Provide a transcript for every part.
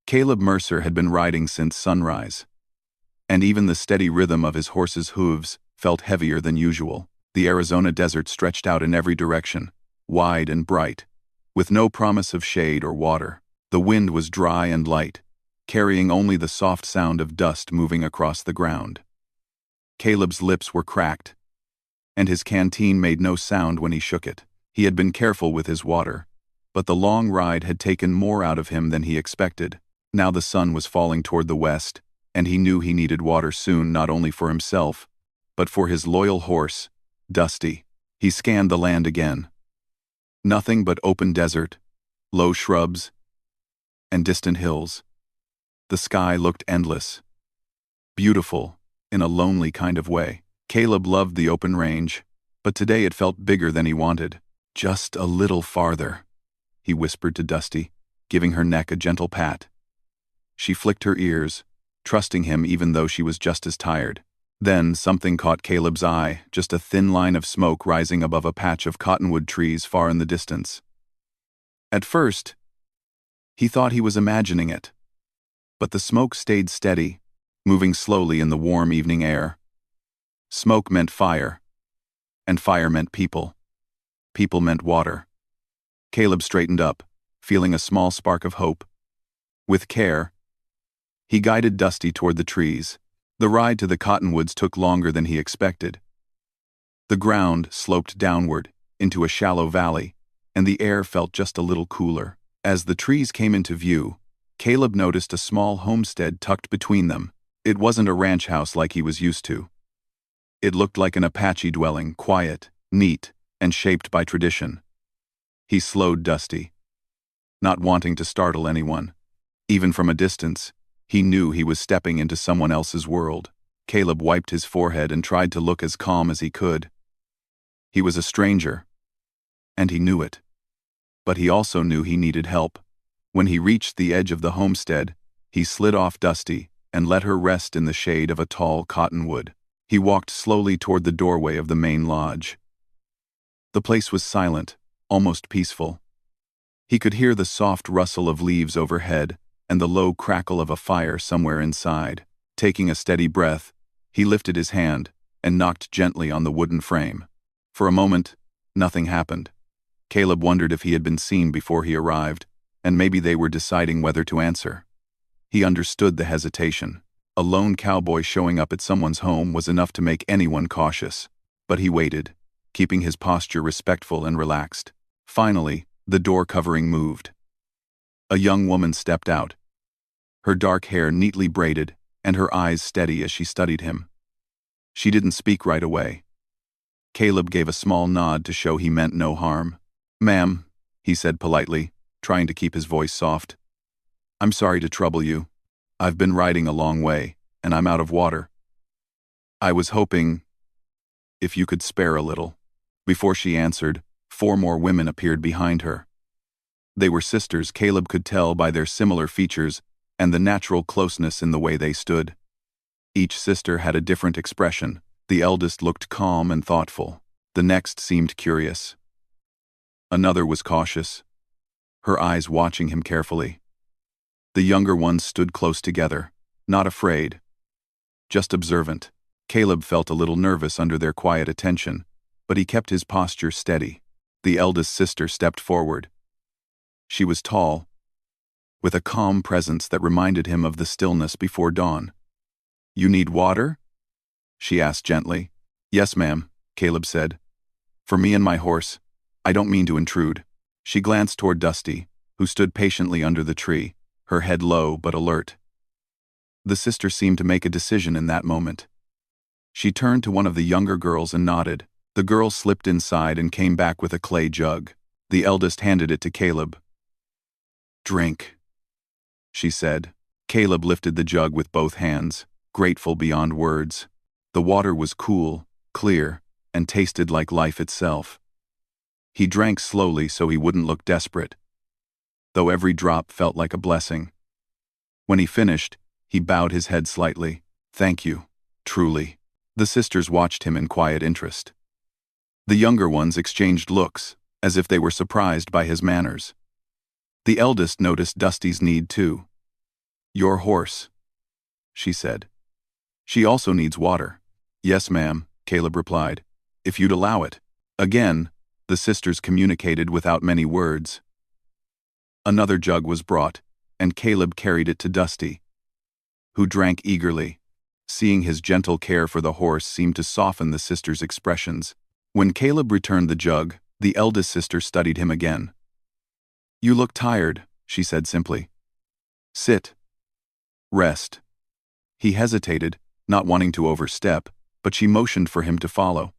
Caleb Mercer had been riding since sunrise, and even the steady rhythm of his horse's hooves felt heavier than usual. The Arizona desert stretched out in every direction, wide and bright, with no promise of shade or water. The wind was dry and light, carrying only the soft sound of dust moving across the ground. Caleb's lips were cracked, and his canteen made no sound when he shook it. He had been careful with his water, but the long ride had taken more out of him than he expected. Now the sun was falling toward the west, and he knew he needed water soon, not only for himself, but for his loyal horse, Dusty. He scanned the land again. Nothing but open desert, low shrubs, and distant hills. The sky looked endless, beautiful, in a lonely kind of way. Caleb loved the open range, but today it felt bigger than he wanted. Just a little farther, he whispered to Dusty, giving her neck a gentle pat. She flicked her ears, trusting him even though she was just as tired. Then something caught Caleb's eye, just a thin line of smoke rising above a patch of cottonwood trees far in the distance. At first, he thought he was imagining it, but the smoke stayed steady, moving slowly in the warm evening air. Smoke meant fire, and fire meant people. People meant water. Caleb straightened up, feeling a small spark of hope. With care, he guided Dusty toward the trees. The ride to the cottonwoods took longer than he expected. The ground sloped downward into a shallow valley, and the air felt just a little cooler. As the trees came into view, Caleb noticed a small homestead tucked between them. It wasn't a ranch house like he was used to. It looked like an Apache dwelling, quiet, neat, and shaped by tradition. He slowed Dusty, not wanting to startle anyone. Even from a distance, he knew he was stepping into someone else's world. Caleb wiped his forehead and tried to look as calm as he could. He was a stranger, and he knew it. But he also knew he needed help. When he reached the edge of the homestead, he slid off Dusty and let her rest in the shade of a tall cottonwood. He walked slowly toward the doorway of the main lodge. The place was silent, almost peaceful. He could hear the soft rustle of leaves overhead and the low crackle of a fire somewhere inside. Taking a steady breath, he lifted his hand and knocked gently on the wooden frame. For a moment, nothing happened. Caleb wondered if he had been seen before he arrived, and maybe they were deciding whether to answer. He understood the hesitation. A lone cowboy showing up at someone's home was enough to make anyone cautious. But he waited, keeping his posture respectful and relaxed. Finally, the door covering moved. A young woman stepped out, her dark hair neatly braided and her eyes steady as she studied him. She didn't speak right away. Caleb gave a small nod to show he meant no harm. "Ma'am," he said politely, trying to keep his voice soft. "I'm sorry to trouble you. I've been riding a long way, and I'm out of water. I was hoping if you could spare a little." Before she answered, 4 more women appeared behind her. They were sisters. Caleb could tell by their similar features and the natural closeness in the way they stood. Each sister had a different expression. The eldest looked calm and thoughtful. The next seemed curious. Another was cautious, her eyes watching him carefully. The younger ones stood close together, not afraid, just observant. Caleb felt a little nervous under their quiet attention, but he kept his posture steady. The eldest sister stepped forward. She was tall, with a calm presence that reminded him of the stillness before dawn. "You need water?" she asked gently. "Yes, ma'am," Caleb said. "For me and my horse. I don't mean to intrude." She glanced toward Dusty, who stood patiently under the tree, her head low but alert. The sister seemed to make a decision in that moment. She turned to one of the younger girls and nodded. The girl slipped inside and came back with a clay jug. The eldest handed it to Caleb. "Drink," she said. Caleb lifted the jug with both hands, grateful beyond words. The water was cool, clear, and tasted like life itself. He drank slowly so he wouldn't look desperate, though every drop felt like a blessing. When he finished, he bowed his head slightly. "Thank you, truly." The sisters watched him in quiet interest. The younger ones exchanged looks, as if they were surprised by his manners. The eldest noticed Dusty's need too. "Your horse," she said. "She also needs water." "Yes, ma'am," Caleb replied, "if you'd allow it." Again, the sisters communicated without many words. Another jug was brought, and Caleb carried it to Dusty, who drank eagerly. Seeing his gentle care for the horse seemed to soften the sisters' expressions. When Caleb returned the jug, the eldest sister studied him again. "You look tired," she said simply. "Sit. Rest." He hesitated, not wanting to overstep, but she motioned for him to follow.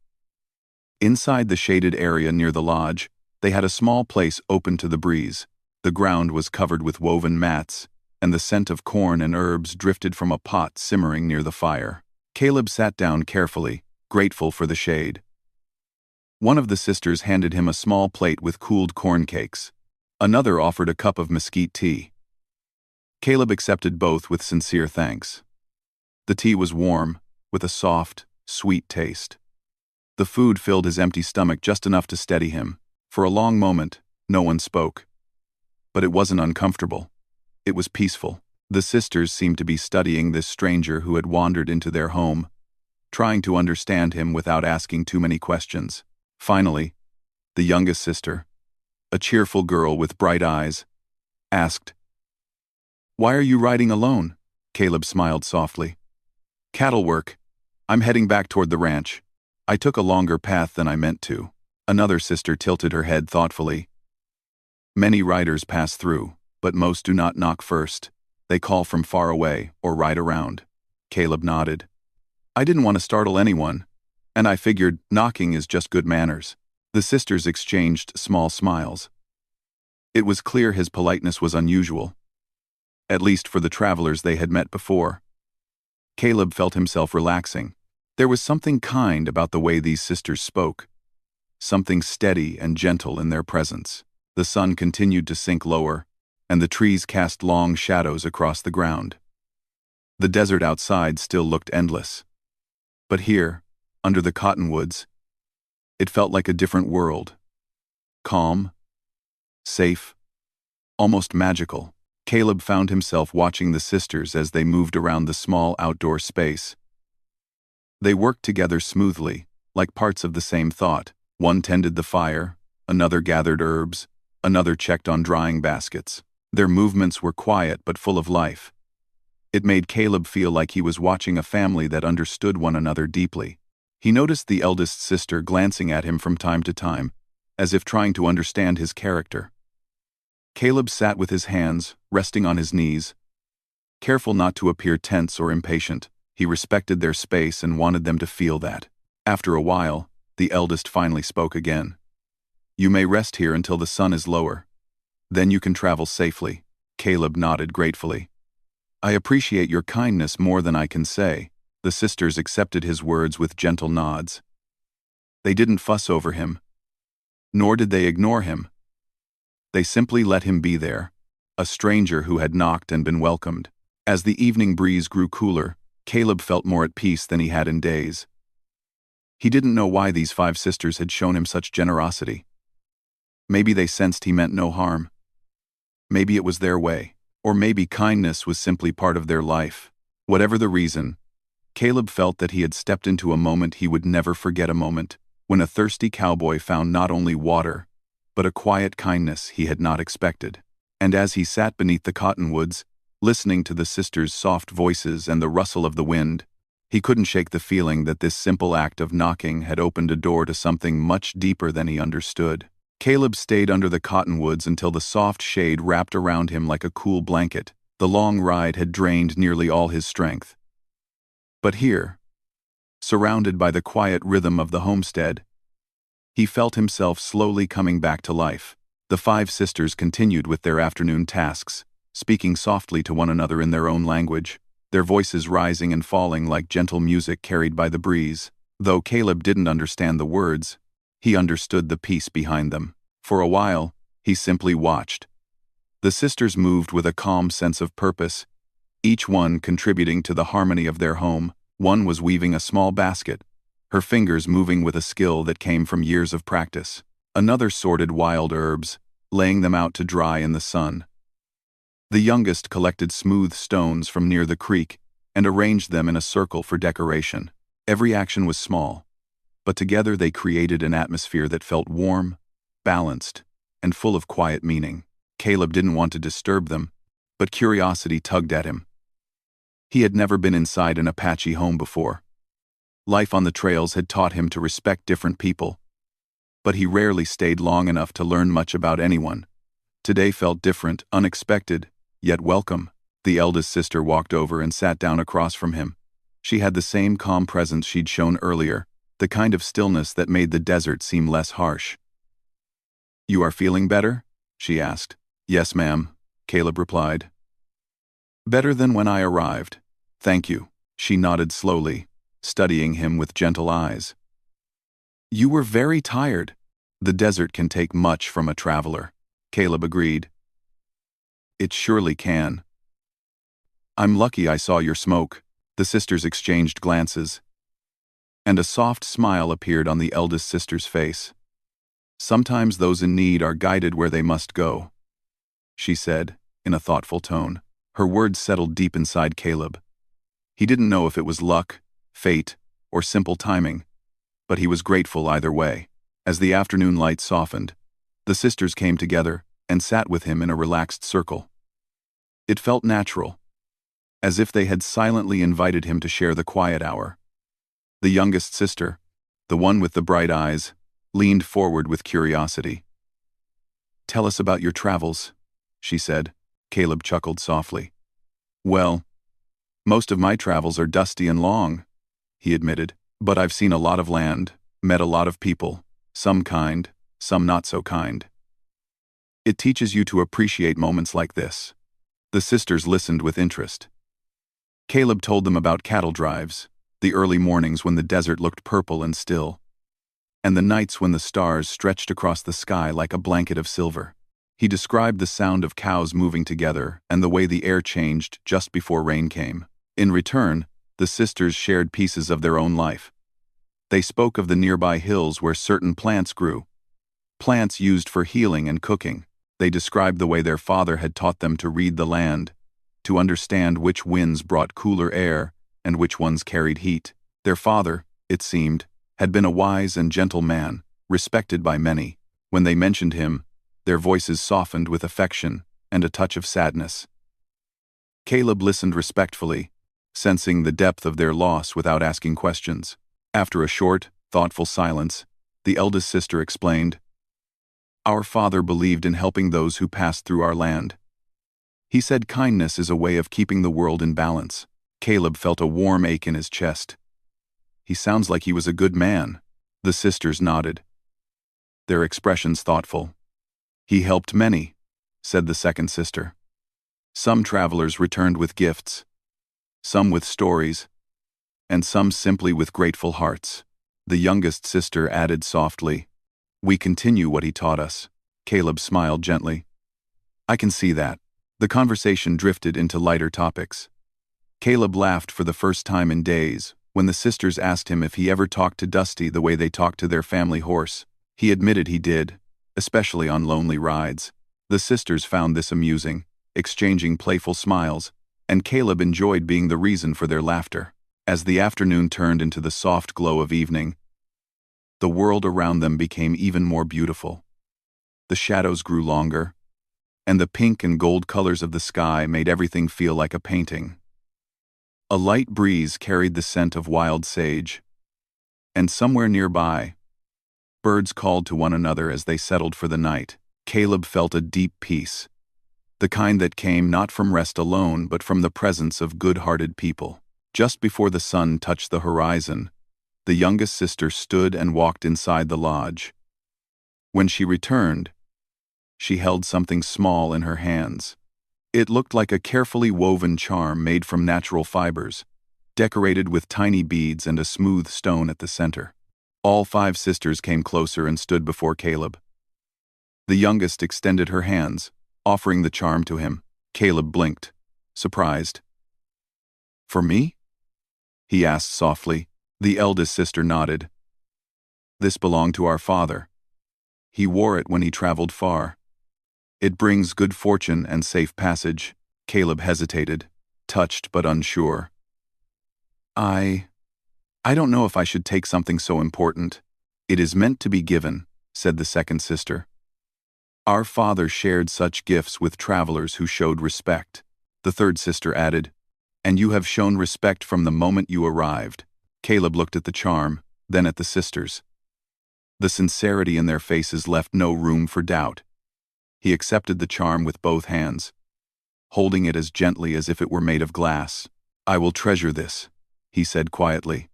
Inside the shaded area near the lodge, they had a small place open to the breeze. The ground was covered with woven mats, and the scent of corn and herbs drifted from a pot simmering near the fire. Caleb sat down carefully, grateful for the shade. One of the sisters handed him a small plate with cooled corn cakes. Another offered a cup of mesquite tea. Caleb accepted both with sincere thanks. The tea was warm, with a soft, sweet taste. The food filled his empty stomach just enough to steady him. For a long moment, no one spoke. But it wasn't uncomfortable. It was peaceful. The sisters seemed to be studying this stranger who had wandered into their home, trying to understand him without asking too many questions. Finally, the youngest sister, a cheerful girl with bright eyes, asked, "Why are you riding alone?" Caleb smiled softly. "Cattle work. I'm heading back toward the ranch. I took a longer path than I meant to." Another sister tilted her head thoughtfully. "Many riders pass through, but most do not knock first. They call from far away or ride around." Caleb nodded. "I didn't want to startle anyone, and I figured knocking is just good manners." The sisters exchanged small smiles. It was clear his politeness was unusual, at least for the travelers they had met before. Caleb felt himself relaxing. There was something kind about the way these sisters spoke, something steady and gentle in their presence. The sun continued to sink lower, and the trees cast long shadows across the ground. The desert outside still looked endless. But here, under the cottonwoods, it felt like a different world. Calm, safe, almost magical. Caleb found himself watching the sisters as they moved around the small outdoor space. They worked together smoothly, like parts of the same thought. One tended the fire, another gathered herbs, another checked on drying baskets. Their movements were quiet but full of life. It made Caleb feel like he was watching a family that understood one another deeply. He noticed the eldest sister glancing at him from time to time, as if trying to understand his character. Caleb sat with his hands resting on his knees, careful not to appear tense or impatient. He respected their space and wanted them to feel that. After a while, the eldest finally spoke again. "You may rest here until the sun is lower. Then you can travel safely." Caleb nodded gratefully. "I appreciate your kindness more than I can say." The sisters accepted his words with gentle nods. They didn't fuss over him, nor did they ignore him. They simply let him be there, a stranger who had knocked and been welcomed. As the evening breeze grew cooler, Caleb felt more at peace than he had in days. He didn't know why these 5 sisters had shown him such generosity. Maybe they sensed he meant no harm. Maybe it was their way, or maybe kindness was simply part of their life. Whatever the reason, Caleb felt that he had stepped into a moment he would never forget, a moment when a thirsty cowboy found not only water, but a quiet kindness he had not expected. And as he sat beneath the cottonwoods, listening to the sisters' soft voices and the rustle of the wind, he couldn't shake the feeling that this simple act of knocking had opened a door to something much deeper than he understood. Caleb stayed under the cottonwoods until the soft shade wrapped around him like a cool blanket. The long ride had drained nearly all his strength. But here, surrounded by the quiet rhythm of the homestead, he felt himself slowly coming back to life. The 5 sisters continued with their afternoon tasks, speaking softly to one another in their own language, their voices rising and falling like gentle music carried by the breeze. Though Caleb didn't understand the words, he understood the peace behind them. For a while, he simply watched. The sisters moved with a calm sense of purpose, each one contributing to the harmony of their home. One was weaving a small basket, her fingers moving with a skill that came from years of practice. Another sorted wild herbs, laying them out to dry in the sun. The youngest collected smooth stones from near the creek and arranged them in a circle for decoration. Every action was small, but together they created an atmosphere that felt warm, balanced, and full of quiet meaning. Caleb didn't want to disturb them, but curiosity tugged at him. He had never been inside an Apache home before. Life on the trails had taught him to respect different people, but he rarely stayed long enough to learn much about anyone. Today felt different, unexpected, yet welcome. The eldest sister walked over and sat down across from him. She had the same calm presence she'd shown earlier, the kind of stillness that made the desert seem less harsh. "You are feeling better?" she asked. "Yes, ma'am," Caleb replied. "Better than when I arrived. Thank you." She nodded slowly, studying him with gentle eyes. "You were very tired." "The desert can take much from a traveler," Caleb agreed. "It surely can." "I'm lucky I saw your smoke." The sisters exchanged glances, and a soft smile appeared on the eldest sister's face. "Sometimes those in need are guided where they must go," she said, in a thoughtful tone. Her words settled deep inside Caleb. He didn't know if it was luck, fate, or simple timing, but he was grateful either way. As the afternoon light softened, the sisters came together and sat with him in a relaxed circle. It felt natural, as if they had silently invited him to share the quiet hour. The youngest sister, the one with the bright eyes, leaned forward with curiosity. "Tell us about your travels," she said. Caleb chuckled softly. "Well, most of my travels are dusty and long," he admitted, "but I've seen a lot of land, met a lot of people, some kind, some not so kind. It teaches you to appreciate moments like this." The sisters listened with interest. Caleb told them about cattle drives, the early mornings when the desert looked purple and still, and the nights when the stars stretched across the sky like a blanket of silver. He described the sound of cows moving together and the way the air changed just before rain came. In return, the sisters shared pieces of their own life. They spoke of the nearby hills where certain plants grew, plants used for healing and cooking. They described the way their father had taught them to read the land, to understand which winds brought cooler air and which ones carried heat. Their father, it seemed, had been a wise and gentle man, respected by many. When they mentioned him, their voices softened with affection and a touch of sadness. Caleb listened respectfully, sensing the depth of their loss without asking questions. After a short, thoughtful silence, the eldest sister explained, "Our father believed in helping those who passed through our land. He said kindness is a way of keeping the world in balance." Caleb felt a warm ache in his chest. "He sounds like he was a good man." The sisters nodded, their expressions thoughtful. "He helped many," said the second sister. "Some travelers returned with gifts, some with stories, and some simply with grateful hearts." The youngest sister added softly, "We continue what he taught us." Caleb smiled gently. "I can see that." The conversation drifted into lighter topics. Caleb laughed for the first time in days when the sisters asked him if he ever talked to Dusty the way they talked to their family horse. He admitted he did, especially on lonely rides. The sisters found this amusing, exchanging playful smiles, and Caleb enjoyed being the reason for their laughter. As the afternoon turned into the soft glow of evening, the world around them became even more beautiful. The shadows grew longer, and the pink and gold colors of the sky made everything feel like a painting. A light breeze carried the scent of wild sage, and somewhere nearby, birds called to one another as they settled for the night. Caleb felt a deep peace, the kind that came not from rest alone but from the presence of good-hearted people. Just before the sun touched the horizon, the youngest sister stood and walked inside the lodge. When she returned, she held something small in her hands. It looked like a carefully woven charm made from natural fibers, decorated with tiny beads and a smooth stone at the center. All 5 sisters came closer and stood before Caleb. The youngest extended her hands, offering the charm to him. Caleb blinked, surprised. "For me?" he asked softly. The eldest sister nodded. "This belonged to our father. He wore it when he traveled far. It brings good fortune and safe passage." Caleb hesitated, touched but unsure. I don't know if I should take something so important. It is meant to be given, said the second sister. Our father shared such gifts with travelers who showed respect, the third sister added. And you have shown respect from the moment you arrived. Caleb looked at the charm, then at the sisters. The sincerity in their faces left no room for doubt. He accepted the charm with both hands, holding it as gently as if it were made of glass. I will treasure this, he said quietly.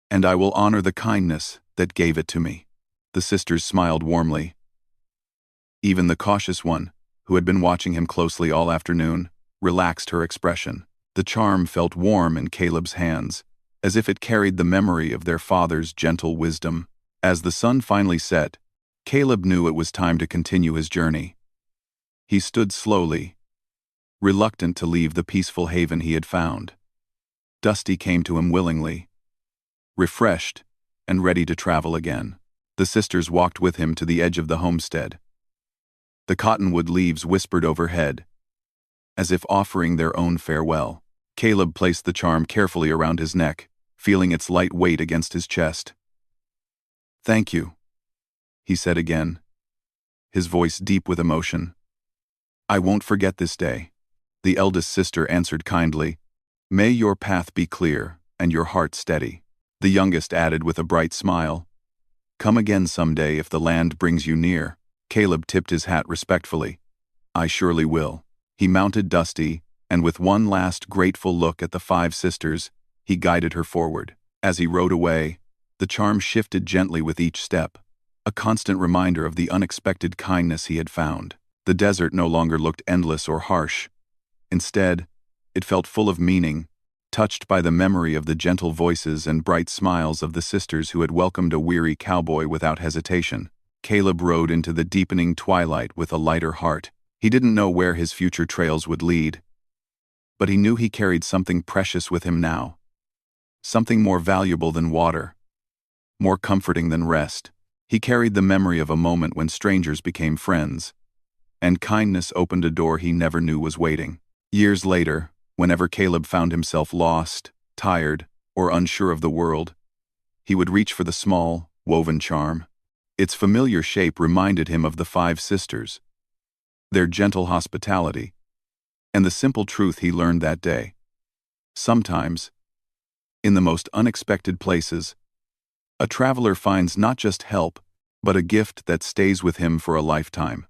And I will honor the kindness that gave it to me. The sisters smiled warmly. Even the cautious one, who had been watching him closely all afternoon, relaxed her expression. The charm felt warm in Caleb's hands, as if it carried the memory of their father's gentle wisdom. As the sun finally set, Caleb knew it was time to continue his journey. He stood slowly, reluctant to leave the peaceful haven he had found. Dusty came to him willingly, refreshed and ready to travel again. The sisters walked with him to the edge of the homestead. The cottonwood leaves whispered overhead, as if offering their own farewell. Caleb placed the charm carefully around his neck, feeling its light weight against his chest. Thank you, he said again, his voice deep with emotion. I won't forget this day, the eldest sister answered kindly. May your path be clear and your heart steady. The youngest added with a bright smile. Come again someday if the land brings you near. Caleb tipped his hat respectfully. I surely will. He mounted Dusty, and with one last grateful look at the five sisters, he guided her forward. As he rode away, the charm shifted gently with each step, a constant reminder of the unexpected kindness he had found. The desert no longer looked endless or harsh. Instead, it felt full of meaning, touched by the memory of the gentle voices and bright smiles of the sisters who had welcomed a weary cowboy without hesitation. Caleb rode into the deepening twilight with a lighter heart. He didn't know where his future trails would lead, but he knew he carried something precious with him now. Something more valuable than water, more comforting than rest. He carried the memory of a moment when strangers became friends, and kindness opened a door he never knew was waiting. Years later, whenever Caleb found himself lost, tired, or unsure of the world, he would reach for the small, woven charm. Its familiar shape reminded him of the five sisters, their gentle hospitality, and the simple truth he learned that day. Sometimes, in the most unexpected places, a traveler finds not just help, but a gift that stays with him for a lifetime.